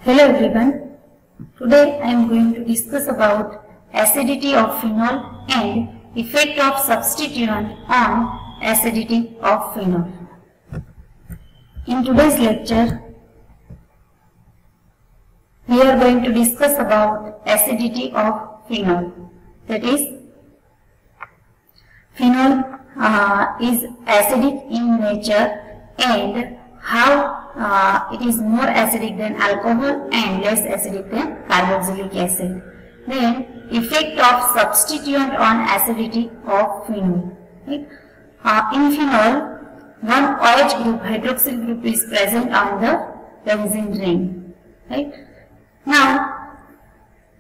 Hello everyone. Today I am going to discuss about acidity of phenol and effect of substituent on acidity of phenol. In today's lecture, we are going to discuss about acidity of phenol. That is, phenol is acidic in nature and how it is more acidic than alcohol and less acidic than carboxylic acid. Then effect of substituent on acidity of phenol. Right? In phenol, one OH group, hydroxyl group is present on the benzene ring. Right? Now,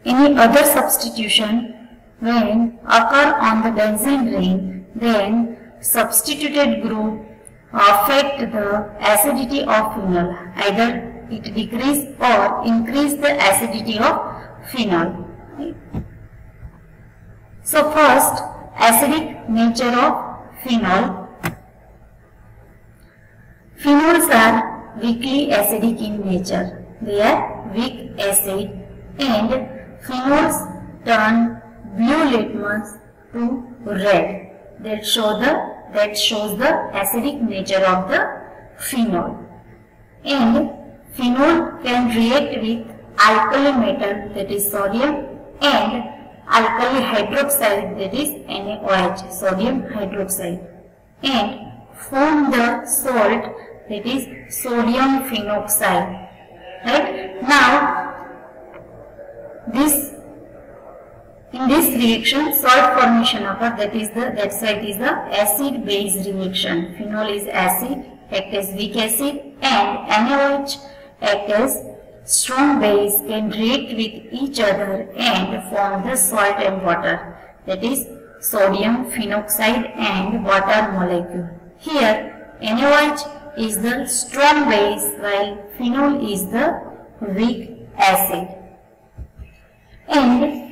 any other substitution when occur on the benzene ring, then substituted group affect the acidity of phenol. Either it decrease or increase the acidity of phenol. Right? So first, acidic nature of phenol. Phenols are weakly acidic in nature. They are weak acid and phenols turn blue litmus to red. That shows the acidic nature of the phenol. And phenol can react with alkali metal, that is sodium, and alkali hydroxide, that is NaOH, sodium hydroxide, and form the salt, that is sodium phenoxide. Right? Now, in this reaction, salt formation occurs. That site is the acid-base reaction. Phenol is acid, act as weak acid, and NaOH act as strong base, can react with each other and form the salt and water. That is sodium phenoxide and water molecule. Here, NaOH is the strong base while phenol is the weak acid. And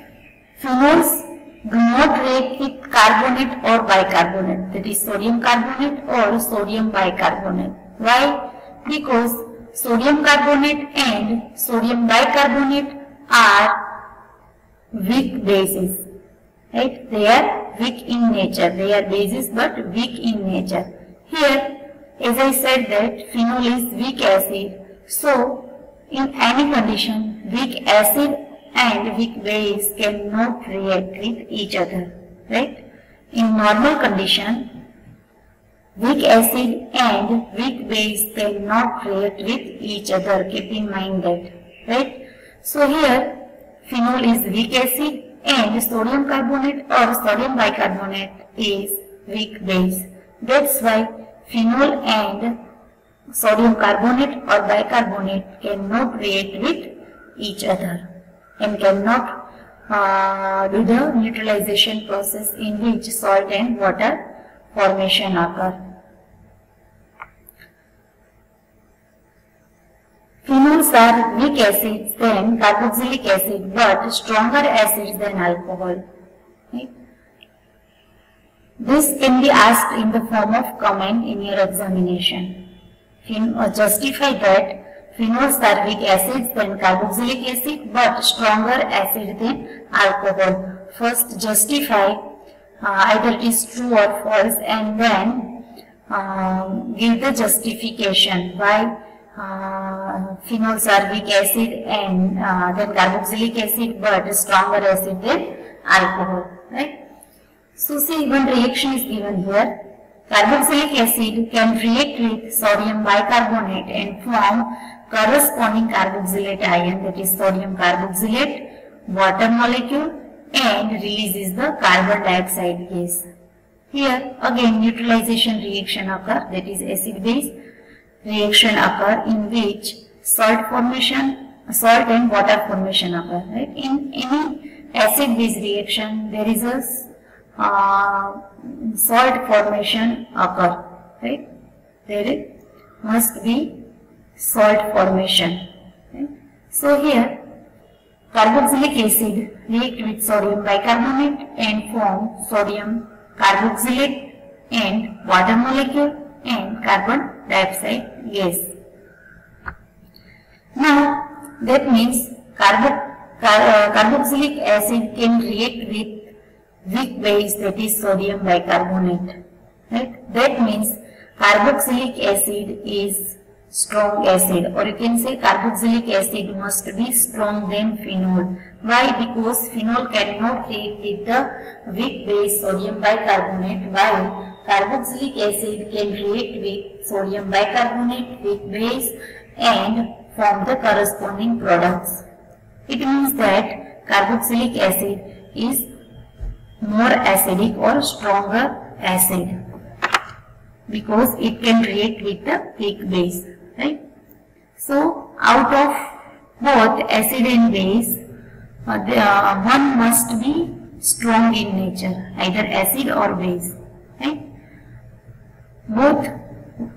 phenols do not react with carbonate or bicarbonate, that is sodium carbonate or sodium bicarbonate. Why? Because sodium carbonate and sodium bicarbonate are weak bases. Right? They are weak in nature. They are bases but weak in nature. Here, as I said that phenol is weak acid. So, in any condition, weak acid and weak base cannot react with each other. Right? In normal condition, weak acid and weak base cannot react with each other. Keep in mind that. Right? So here, phenol is weak acid and sodium carbonate or sodium bicarbonate is weak base. That's why phenol and sodium carbonate or bicarbonate cannot react with each other and cannot do the neutralization process in which salt and water formation occur. Phenols are weak acids than carboxylic acid but stronger acids than alcohol. Right? This can be asked in the form of comment in your examination. Justify that phenols are weak acids than carboxylic acid but stronger acid than alcohol. First justify either it is true or false and then give the justification why phenols are weak acid and then carboxylic acid but stronger acid than alcohol. Right? So see, one reaction is given here. Carboxylic acid can react with sodium bicarbonate and form corresponding carboxylate ion, that is sodium carboxylate, water molecule, and releases the carbon dioxide gas. Here again neutralization reaction occur, that is acid-base reaction occur in which salt and water formation occur. Right? In any acid-base reaction there is a salt formation occur. Right? There must be salt formation. Right? So here carboxylic acid react with sodium bicarbonate and form sodium carboxylate and water molecule and carbon dioxide gas. Now that means carboxylic acid can react with weak base, that is sodium bicarbonate. Right? That means carboxylic acid is strong acid, or you can say carboxylic acid must be strong than phenol. Why? Because phenol cannot react with the weak base sodium bicarbonate, while carboxylic acid can react with sodium bicarbonate, weak base, and form the corresponding products. It means that carboxylic acid is more acidic or stronger acid because it can react with the weak base, right? So out of both acid and base, one must be strong in nature, either acid or base, right? Both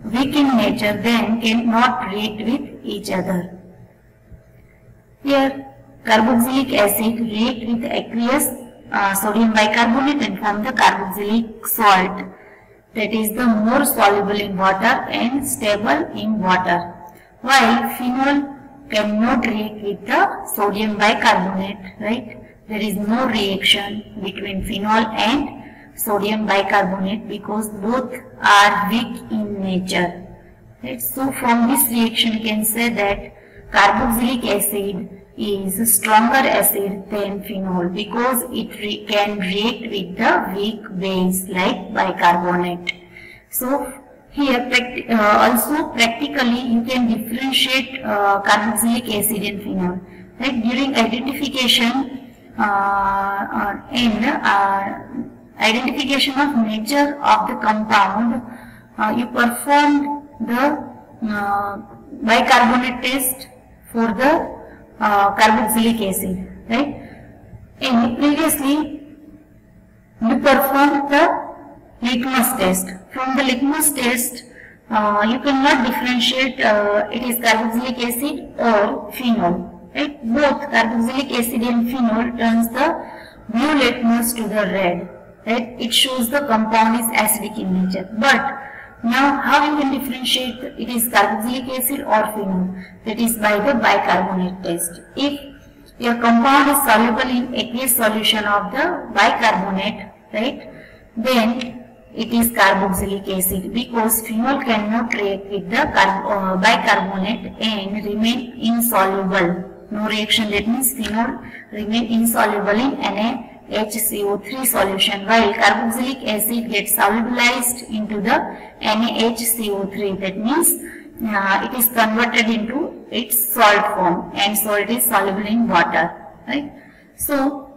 weak in nature then cannot react with each other. Here carboxylic acid react with aqueous sodium bicarbonate and form the carboxylic salt, that is the more soluble in water and stable in water, while phenol cannot react with the sodium bicarbonate, right? There is no reaction between phenol and sodium bicarbonate because both are weak in nature, right? So from this reaction you can say that carboxylic acid is stronger acid than phenol because it can react with the weak base like bicarbonate. So here also practically you can differentiate carboxylic acid and phenol. Right? During identification identification of nature of the compound, you perform the bicarbonate test for the carboxylic acid, right? And previously you performed the litmus test. From the litmus test, you cannot differentiate it is carboxylic acid or phenol, right? Both carboxylic acid and phenol turns the blue litmus to the red, right? It shows the compound is acidic in nature. But now how you can differentiate it is carboxylic acid or phenol? That is by the bicarbonate test. If your compound is soluble in aqueous solution of the bicarbonate, right, then it is carboxylic acid because phenol cannot react with the bicarbonate and remain insoluble. No reaction, that means phenol remain insoluble in NaHCO3 solution, while carboxylic acid gets solubilized into the NaHCO3. That means it is converted into its salt form, and salt is soluble in water, right? So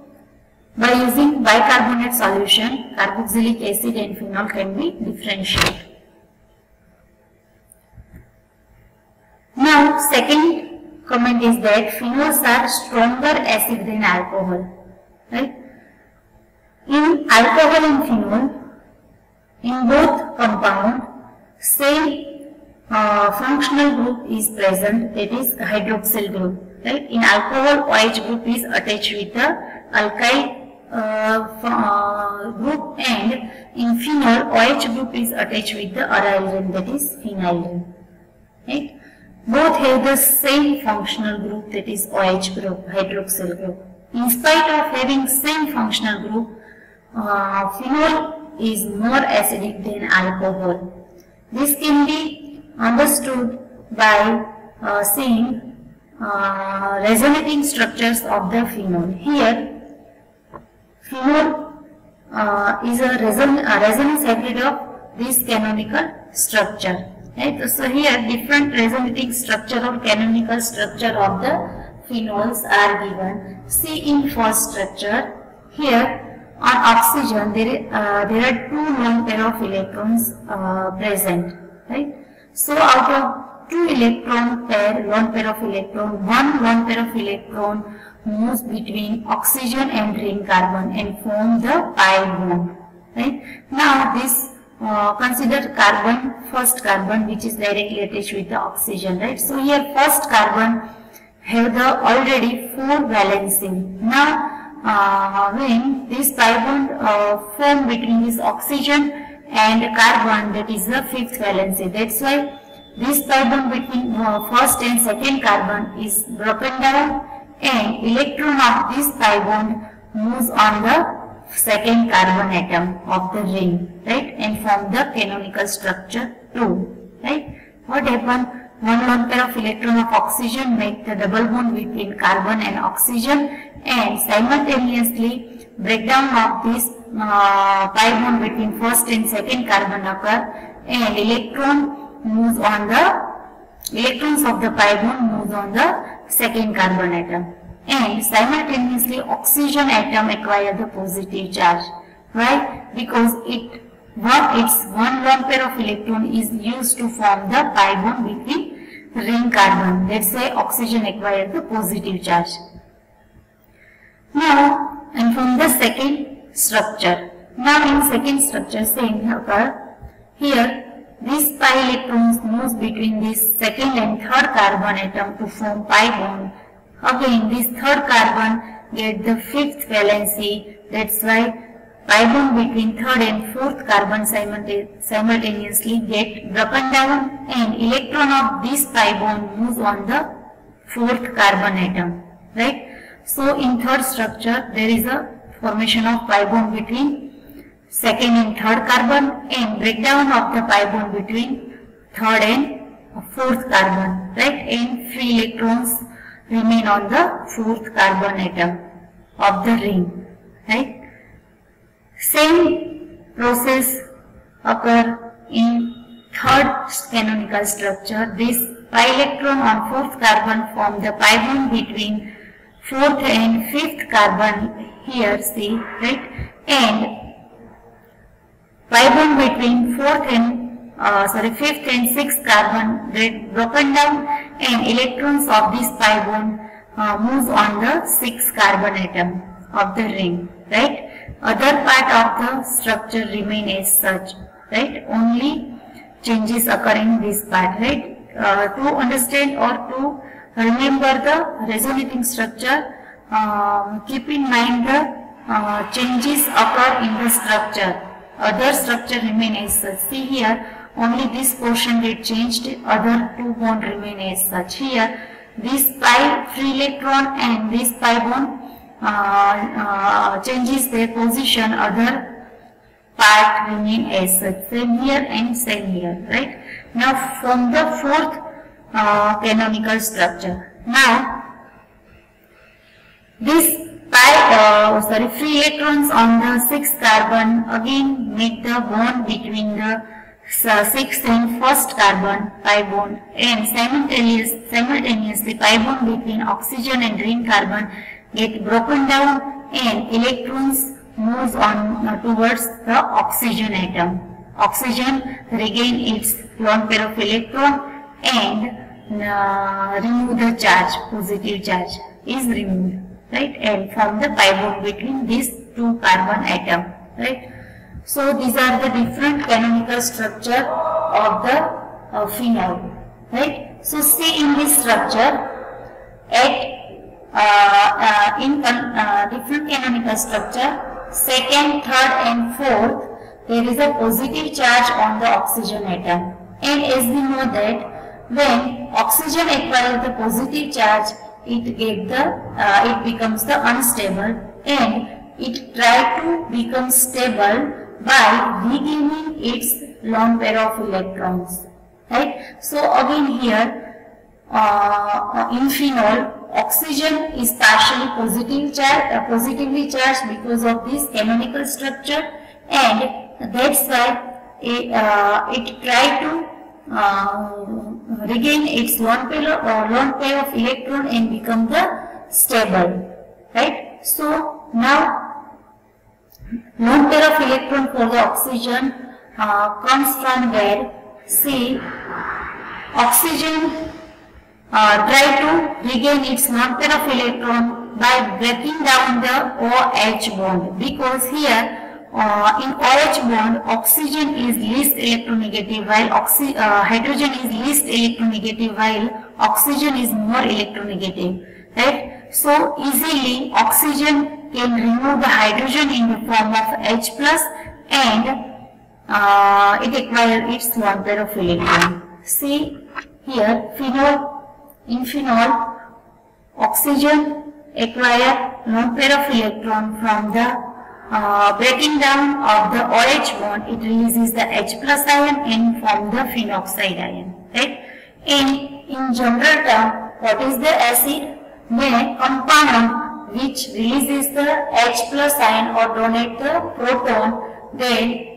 by using bicarbonate solution, carboxylic acid and phenol can be differentiated. Now second comment is that phenols are stronger acid than alcohol, right? In alcohol and phenol, in both compound, same functional group is present, that is hydroxyl group, right? In alcohol, OH group is attached with the alkyl group, and in phenol, OH group is attached with the aryl ring, that is phenyl ring, right? Both have the same functional group, that is OH group, hydroxyl group. In spite of having same functional group, phenol is more acidic than alcohol. This can be understood by seeing resonating structures of the phenol. Here, phenol is a resonance hybrid of this canonical structure. Right? So here different resonating structure or canonical structure of the phenols are given. See in first structure, here on oxygen there are two lone pair of electrons present, right? So out of two lone pair of electron, one lone pair of electron moves between oxygen and ring carbon and form the pi bond, right? Now this consider carbon, first carbon which is directly attached with the oxygen, right? So here first carbon have the already 4 valency. Now when this pi bond form between this oxygen and carbon, that is the 5th valency. That's why this pi bond between first and second carbon is broken down and electron of this pi bond moves on the second carbon atom of the ring, right, and form the canonical structure 2, right. What happened? One lone pair of electron of oxygen make the double bond between carbon and oxygen, and simultaneously breakdown of this pi bond between first and second carbon occur, and electrons of the pi bond moves on the second carbon atom, and simultaneously oxygen atom acquire the positive charge. Why? Because its one lone pair of electron is used to form the pi bond between ring carbon. Let's say oxygen acquire the positive charge. Now, and from the second structure. Now in second structure, same occur. Here, these pi electrons moves between this second and third carbon atom to form pi bond. Again, this third carbon get the fifth valency. That's why pi bond between third and fourth carbon simultaneously get broken down, and electron of this pi bond moves on the fourth carbon atom, right. So in third structure there is a formation of pi bond between second and third carbon, and breakdown of the pi bond between third and fourth carbon, right, and free electrons remain on the fourth carbon atom of the ring, right. Same process occur in third canonical structure. This pi electron on fourth carbon form the pi bond between fourth and fifth carbon. Here see, right, and pi bond between fifth and sixth carbon get broken down, and electrons of this pi bond moves on the sixth carbon atom of the ring, right. Other part of the structure remain as such, right, only changes occur in this part, right. To understand or to remember the resonating structure, keep in mind the changes occur in the structure. Other structure remain as such. See here, only this portion get changed, other two bond remain as such. Here, this pi free electron and this pi bond changes their position, other part remain as such. Same here and same here, right. Now from the fourth canonical structure. Now this free electrons on the sixth carbon again make the bond between the sixth and first carbon pi bond, and simultaneously pi bond between oxygen and ring carbon get broken down, and electrons moves on towards the oxygen atom. Oxygen regain its lone pair of electron and remove the charge, positive charge is removed, right, and form the pi bond between these two carbon atom, right. So these are the different canonical structure of the phenol, right. So see in this structure, at in different canonical structure, second, third and fourth, there is a positive charge on the oxygen atom, and as we know that when oxygen acquires the positive charge, it becomes the unstable, and it try to become stable by regaining its lone pair of electrons, right. So again here in phenol, oxygen is partially positively charged because of this canonical structure, and that's why it try to regain its lone pair of electron and become the stable, right. So now lone pair of electron for the oxygen comes from where? See, oxygen try to regain its lone pair of electron by breaking down the OH bond, because here in OH bond oxygen is least electronegative while hydrogen is least electronegative while oxygen is more electronegative, right. So easily oxygen can remove the hydrogen in the form of H plus, and it acquires its lone pair of electron. See here, phenol, in phenol, oxygen acquire lone pair of electron from the breaking down of the OH bond. It releases the H plus ion and form the phenoxide ion, right? And in general term, what is the acid? The compound which releases the H plus ion or donate the proton, then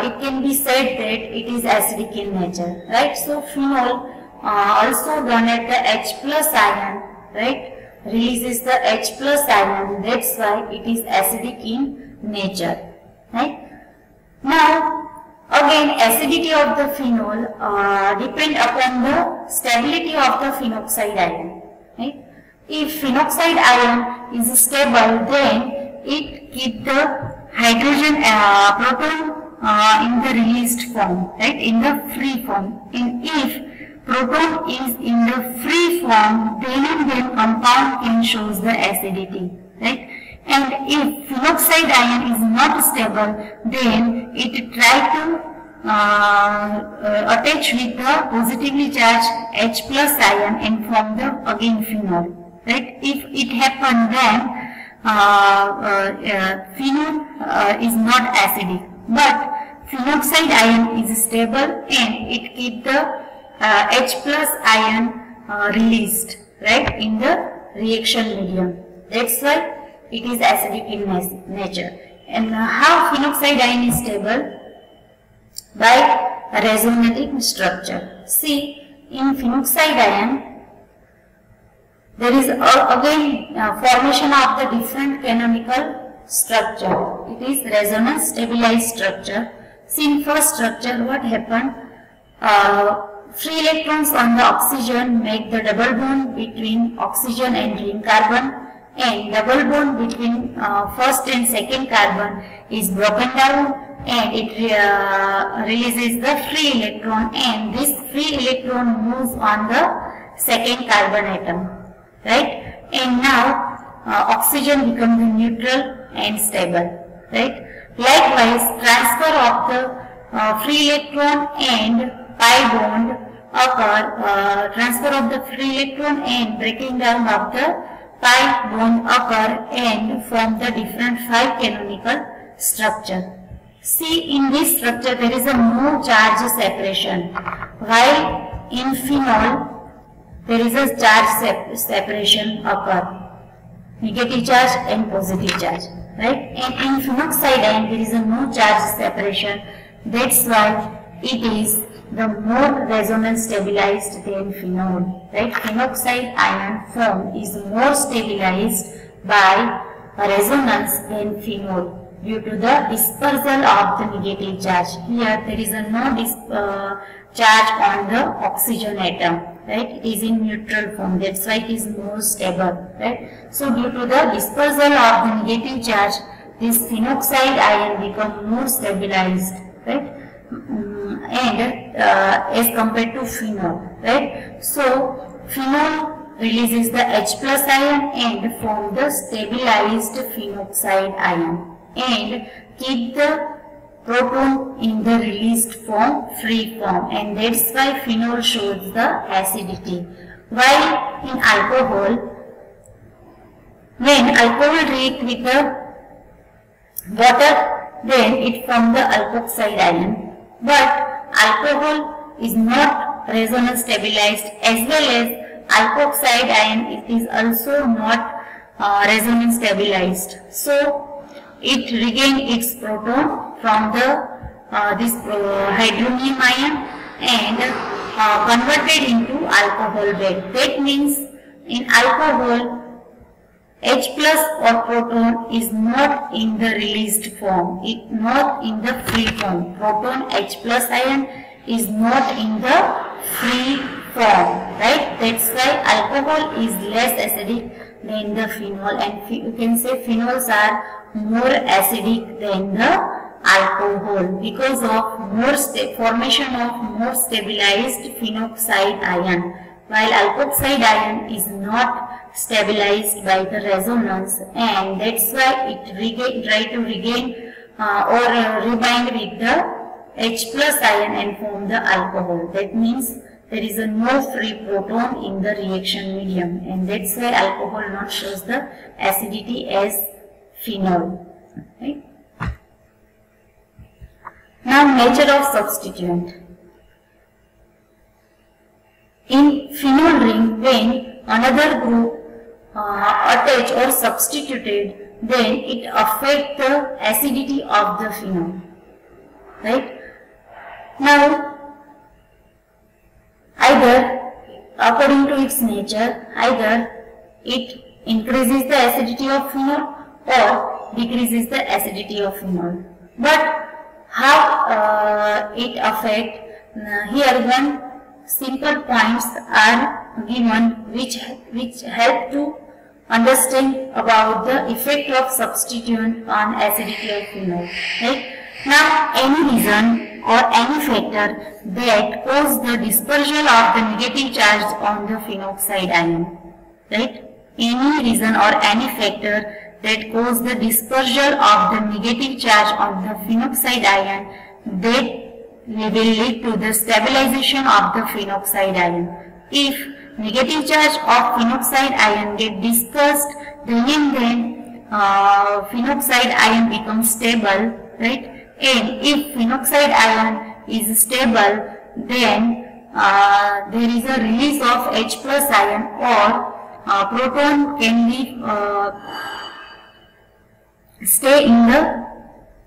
it can be said that it is acidic in nature, right? So phenol also donate the H plus ion, right? Releases the H plus ion. That's why it is acidic in nature, right? Now, again, acidity of the phenol depend upon the stability of the phenoxide ion, right? If phenoxide ion is stable, then it keeps the hydrogen proton in the released form, right, in the free form. And if proton is in the free form, then compound can shows the acidity, right? And if phenoxide ion is not stable, then it try to attach with the positively charged H plus ion and form the again phenol, right? If it happen, then phenol is not acidic, but phenoxide ion is stable and it keep the H plus ion released, right, in the reaction medium. That's why it is acidic in nature. And how phenoxide ion is stable? By resonating structure. See, in phenoxide ion, there is again formation of the different canonical structure. It is resonance stabilized structure. See, in first structure, what happened? Free electrons on the oxygen make the double bond between oxygen and ring carbon, and double bond between first and second carbon is broken down and it releases the free electron, and this free electron moves on the second carbon atom, right? And now oxygen becomes neutral and stable, right? Likewise, transfer of the free electron and pi bond occur, transfer of the free electron and breaking down of the pi bond occur and form the different 5 canonical structure. See, in this structure there is a no charge separation, while in phenol there is a charge separation occur, negative charge and positive charge, right? And in phenoxide ion there is a no charge separation. That's why it is the more resonance stabilized than phenol, right? Phenoxide ion form is more stabilized by resonance than phenol due to the dispersal of the negative charge. Here there is a no charge on the oxygen atom, right? It is in neutral form. That's why it is more stable, right? So due to the dispersal of the negative charge, this phenoxide ion become more stabilized, right? And as compared to phenol, right? So phenol releases the H plus ion and form the stabilized phenoxide ion and keep the proton in the released form, free form, and that's why phenol shows the acidity. While in alcohol, when alcohol react with the water, then it forms the alkoxide ion. But alcohol is not resonance stabilized, as well as alkoxide ion, it is also not resonance stabilized. So it regains its proton from the this hydronium ion and converted into alcohol bed. That means in alcohol, H plus or proton is not in the released form, it not in the free form. Proton H plus ion is not in the free form, right? That's why alcohol is less acidic than the phenol, and you can say phenols are more acidic than the alcohol because of more formation of more stabilized phenoxide ion, while alkoxide ion is not stabilized by the resonance, and that's why it try to regain or rebind with the H plus ion and form the alcohol. That means there is a no free proton in the reaction medium, and that's why alcohol not shows the acidity as phenol. Right? Now, nature of substituent. In phenol ring, when another group attached or substituted, then it affects the acidity of the phenol. Right? Now, either according to its nature, either it increases the acidity of phenol or decreases the acidity of phenol. But how it affects, here one simple points are given which help to understand about the effect of substituent on acidity of phenol. Right? Now, any reason or any factor that cause the dispersal of the negative charge on the phenoxide ion. Right? Any reason or any factor that cause the dispersal of the negative charge on the phenoxide ion, that will lead to the stabilization of the phenoxide ion. If negative charge of phenoxide ion get dispersed, then phenoxide ion becomes stable, right? And if phenoxide ion is stable, then there is a release of H plus ion, or proton can be stay in the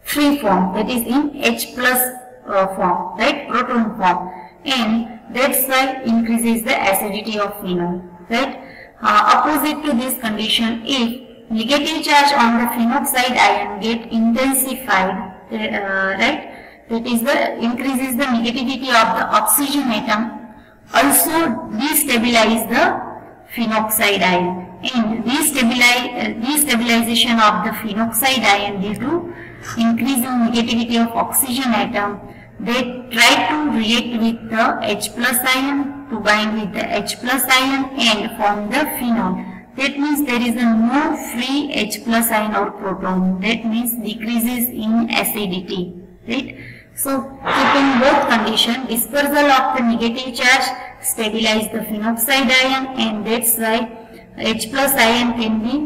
free form, that is in H plus form, right, proton form, and that's why increases the acidity of phenol. Right? Opposite to this condition, if negative charge on the phenoxide ion get intensified, right, that is the increases the negativity of the oxygen atom, also destabilize the phenoxide ion, and destabilization of the phenoxide ion due to increasing negativity of oxygen atom, they try to react with the H plus ion to bind with the H plus ion and form the phenol. That means there is a no free H plus ion or proton. That means decreases in acidity. Right? So, keeping both conditions, dispersal of the negative charge stabilize the phenoxide ion, and that's why H plus ion can be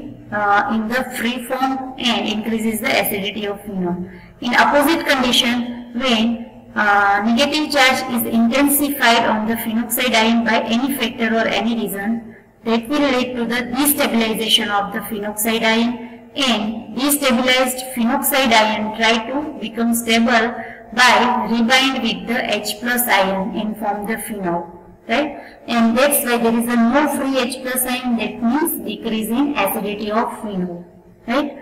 in the free form and increases the acidity of phenol. In opposite condition, when negative charge is intensified on the phenoxide ion by any factor or any reason, that will lead to the destabilization of the phenoxide ion, and destabilized phenoxide ion try to become stable by rebind with the H plus ion and form the phenol. Right? And that's why there is a no free H plus ion, that means decrease in acidity of phenol. Right?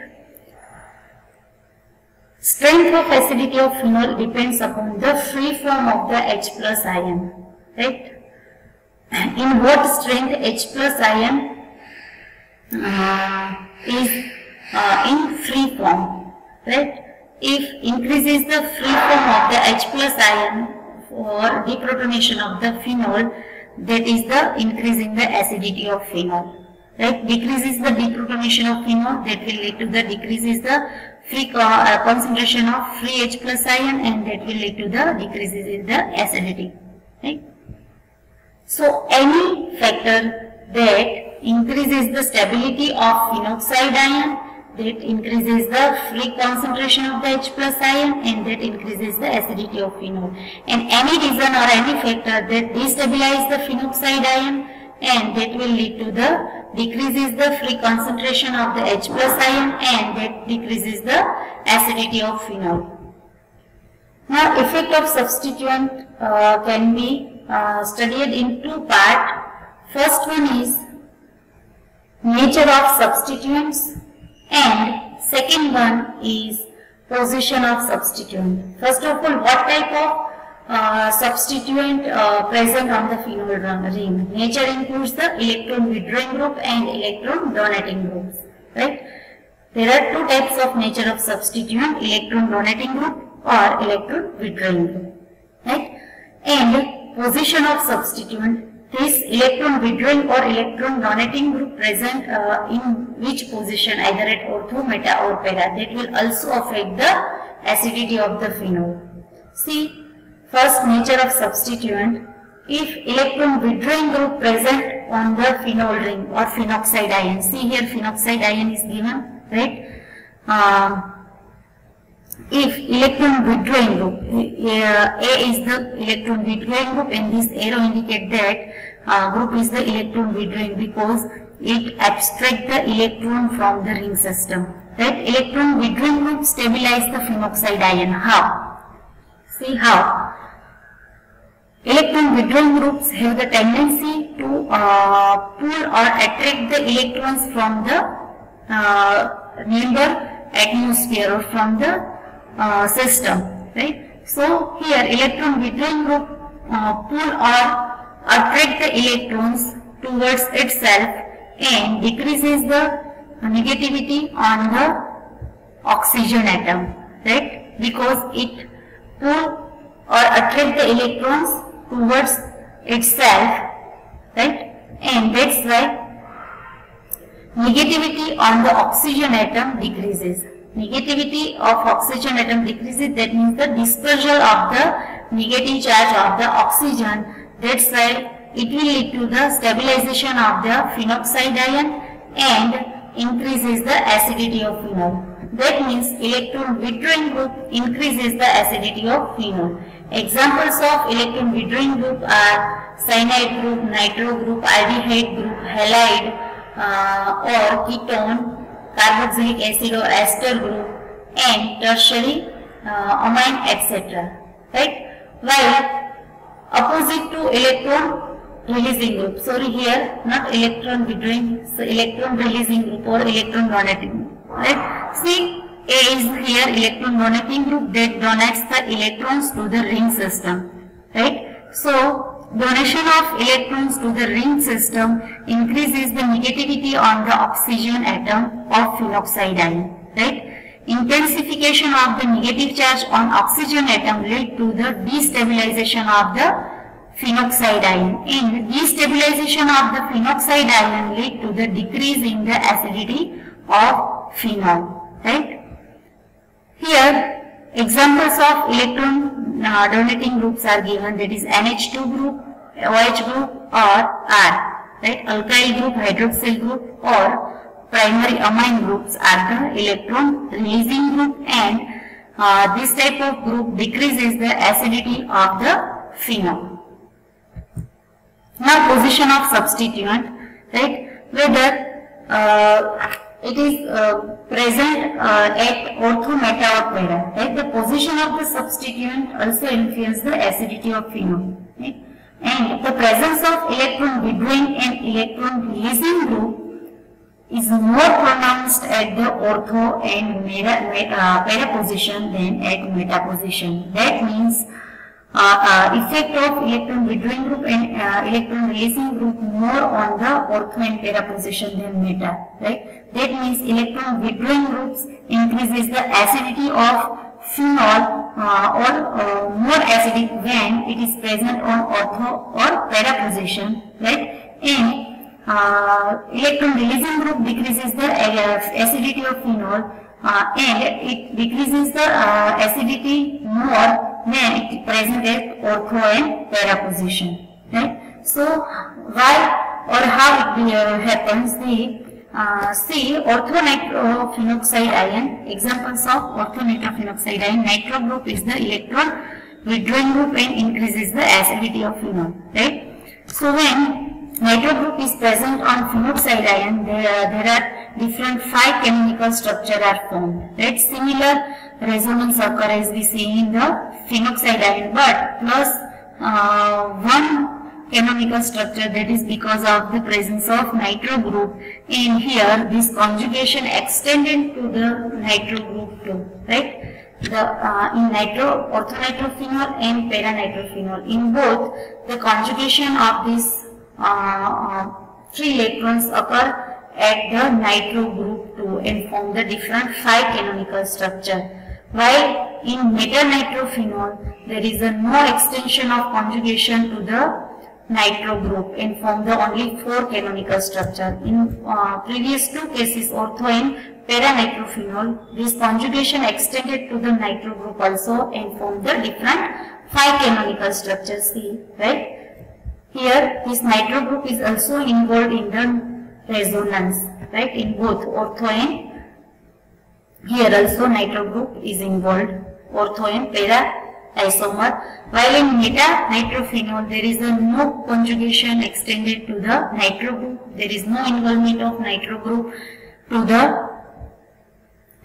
Strength of acidity of phenol depends upon the free form of the H plus ion. Right? In what strength H plus ion is in free form. Right? If increases the free form of the H plus ion for deprotonation of the phenol, that is the increase in the acidity of phenol. Right? Decreases the deprotonation of phenol, that will lead to the decreases the free concentration of free H plus ion, and that will lead to the decreases in the acidity. Right? So, any factor that increases the stability of phenoxide ion, that increases the free concentration of the H plus ion, and that increases the acidity of phenol. And any reason or any factor that destabilize the phenoxide ion, and that will lead to the decreases the free concentration of the H plus ion, and that decreases the acidity of phenol. Now, effect of substituent can be studied in two parts. First one is nature of substituents, and second one is position of substituent. First of all, what type of substituent present on the phenol ring? Nature includes the electron withdrawing group and electron donating groups. Right? There are two types of nature of substituent: electron donating group or electron withdrawing group. Right? And position of substituent. This electron withdrawing or electron donating group present in which position, either at ortho, meta or para, that will also affect the acidity of the phenol. See, first nature of substituent. if electron withdrawing group present on the phenol ring or phenoxide ion. See here phenoxide ion is given, right? If electron withdrawing group, A is the electron withdrawing group, and this arrow indicate that group is the electron withdrawing because it abstracts the electron from the ring system. Right? Electron withdrawing group stabilize the phenoxide ion. How? See how? Electron withdrawing groups have the tendency to pull or attract the electrons from the member, atmosphere, or from the system, right? So here electron withdrawing group pull or attract the electrons towards itself and decreases the negativity on the oxygen atom, right? Because it pull or attract the electrons towards itself, right? And that's why negativity on the oxygen atom decreases. Negativity of oxygen atom decreases, that means the dispersal of the negative charge of the oxygen. That's why it will lead to the stabilization of the phenoxide ion and increases the acidity of phenol. That means electron withdrawing group increases the acidity of phenol. Examples of electron withdrawing group are cyanide group, nitro group, aldehyde group, halide or ketone, carboxylic acid or ester group, and tertiary amine, etc. Right? While opposite to electron releasing group. Sorry, here not electron withdrawing, so electron releasing group or electron donating group. Right? See, A is here electron donating group that donates the electrons to the ring system. Right? So donation of electrons to the ring system increases the negativity on the oxygen atom of phenoxide ion. Right? Intensification of the negative charge on oxygen atom lead to the destabilization of the phenoxide ion, and destabilization of the phenoxide ion lead to the decrease in the acidity of phenol. Right? Here examples of electron donating groups are given, that is NH2 group, OH group or R. Right? Alkyl group, hydroxyl group or primary amine groups are the electron releasing group, and this type of group decreases the acidity of the phenol. Now position of substituent, right? Whether it is present at ortho, meta or para, right? The position of the substituent also influences the acidity of phenol, right? And the presence of electron withdrawing and electron releasing group is more pronounced at the ortho and para position than at meta position. That means effect of electron withdrawing group and electron releasing group more on the ortho and para position than meta, right? That means electron withdrawing groups increases the acidity of phenol or more acidic when it is present on ortho or para position, right? And electron releasing group decreases the acidity of phenol and it decreases the acidity more when it is present at ortho and para position, right? So why or how it happens? See ortho-nitrophenoxide ion. Examples of ortho-nitrophenoxide ion. Nitro group is the electron withdrawing group and increases the acidity of phenol, right? So when nitro group is present on phenoxide ion, there are different 5 chemical structure are formed, right? Similar resonance occur as we see in the phenoxide ion, but plus one canonical structure, that is because of the presence of nitro group. In here this conjugation extended to the nitro group too, right? In nitro, orthonitrophenol and paranitrophenol, in both the conjugation of these 3 electrons occur at the nitro group too and form the different 5 canonical structure. While in metanitrophenol there is no extension of conjugation to the nitro group and form the only 4 canonical structure. In previous 2 cases, ortho and paranitrophenol, this conjugation extended to the nitro group also and form the different 5 canonical structures. See, right? Here this nitro group is also involved in the resonance, right, in both ortho and here also nitro group is involved, ortho and para isomer, while in meta-nitrophenol there is no conjugation extended to the nitro group, there is no involvement of nitro group to the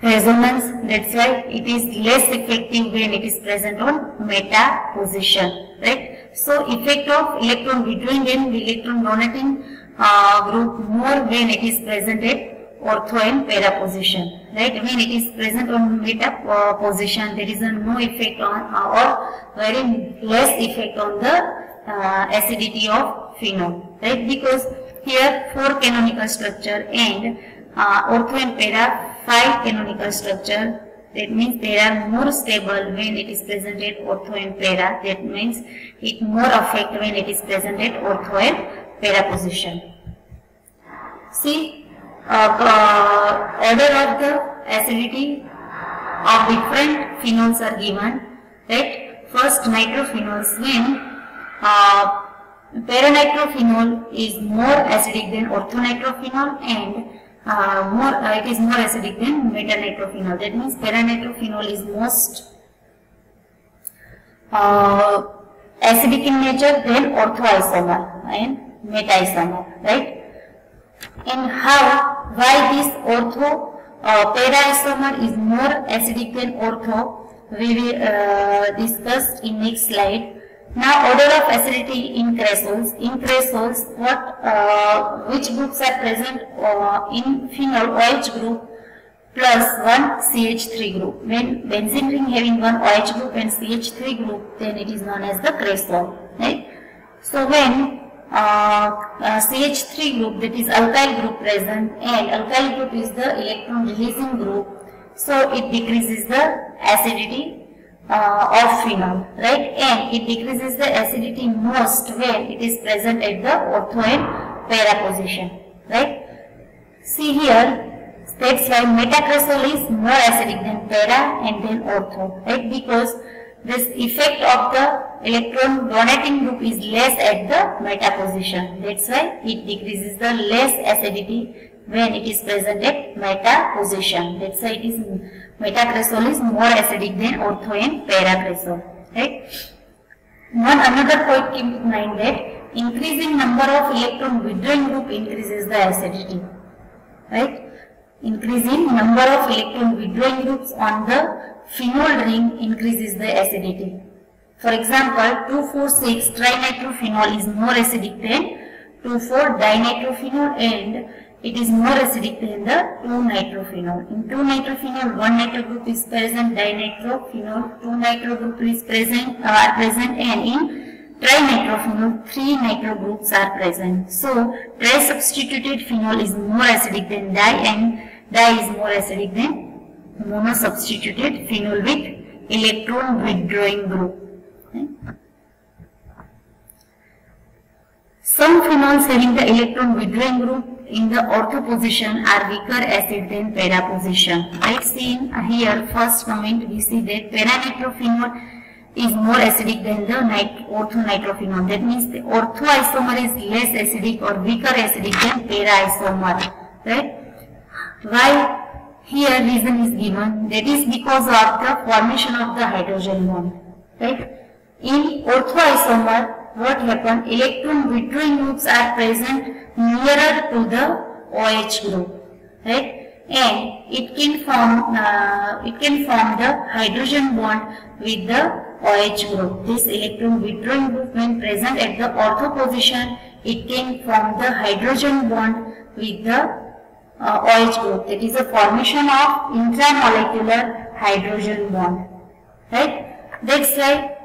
resonance, that's why it is less effective when it is present on meta position, right. So effect of electron withdrawing and electron donating group more when it is present at ortho and para position, right. When it is present on meta position, there is no effect on or very less effect on the acidity of phenol, right, because here 4 canonical structure and ortho and para 5 canonical structure. That means they are more stable when it is present at ortho and para. That means it more affect when it is present at ortho and para position. See, order of the acidity of different phenols are given. Right? First, nitrophenols. When paranitrophenol is more acidic than orthonitrophenol and it is more acidic than metanitrophenol. That means paranitrophenol is most acidic in nature than orthoisomer and metaisomer, right? And why this ortho para-isomer is more acidic than ortho, we will discuss in next slide. Now, order of acidity in cresols. In cresols, which groups are present in phenol OH group plus one CH3 group. When benzene ring having one OH group and CH3 group, then it is known as the cresol. Right? So when CH3 group, that is alkyl group present, and alkyl group is the electron releasing group, so it decreases the acidity of phenol, right, and it decreases the acidity most when it is present at the ortho and para position, right. See here, that's why metacresol is more acidic than para and then ortho, right, because this effect of the electron donating group is less at the meta position, that's why it decreases the less acidity when it is present at meta position, that's why it is metacresol is more acidic than ortho and paracresol, right. Another point keep in mind that increasing number of electron withdrawing group increases the acidity, right. Increasing number of electron withdrawing groups on the phenol ring increases the acidity. For example, 2,4,6 trinitrophenol is more acidic than 2,4-dinitrophenol and it is more acidic than the 2-nitrophenol. In 2-nitrophenol, 1 nitro group is present, dinitrophenol, 2 nitro group is present, and in trinitrophenol, 3 nitro groups are present. So, tri-substituted phenol is more acidic than di and di is more acidic than mono-substituted phenol with electron withdrawing group. Okay. Some phenols having the electron withdrawing group in the ortho position are weaker acid than para position. Right, see here first comment we see that paranitrophenol is more acidic than the orthonitrophenol. That means the orthoisomer is less acidic or weaker acidic than para-isomer. Right? Why? Here reason is given, that is because of the formation of the hydrogen bond. Right? In orthoisomer, what happens? Electron withdrawing groups are present nearer to the OH group, right? And it can form the hydrogen bond with the OH group. This electron withdrawing group, when present at the ortho position, it can form the hydrogen bond with the OH group. That is a formation of intramolecular hydrogen bond, right? That's why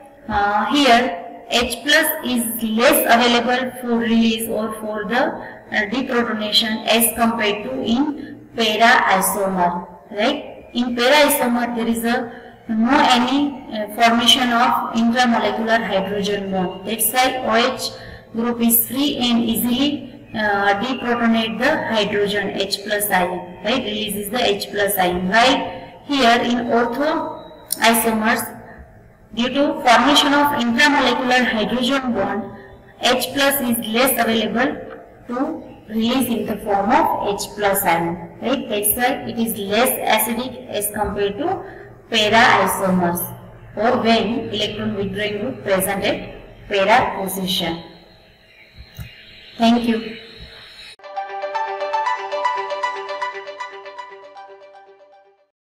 here H plus is less available for release or for the deprotonation as compared to in para-isomer, right? In para-isomer there is no any formation of intramolecular hydrogen bond. That's why OH group is free and easily deprotonate the hydrogen H plus ion, right? Releases the H plus ion. While here in ortho isomers, due to formation of intramolecular hydrogen bond, H plus is less available to release in the form of H plus ion, right? That's why it is less acidic as compared to para isomers, or when electron withdrawing group present at para position. Thank you.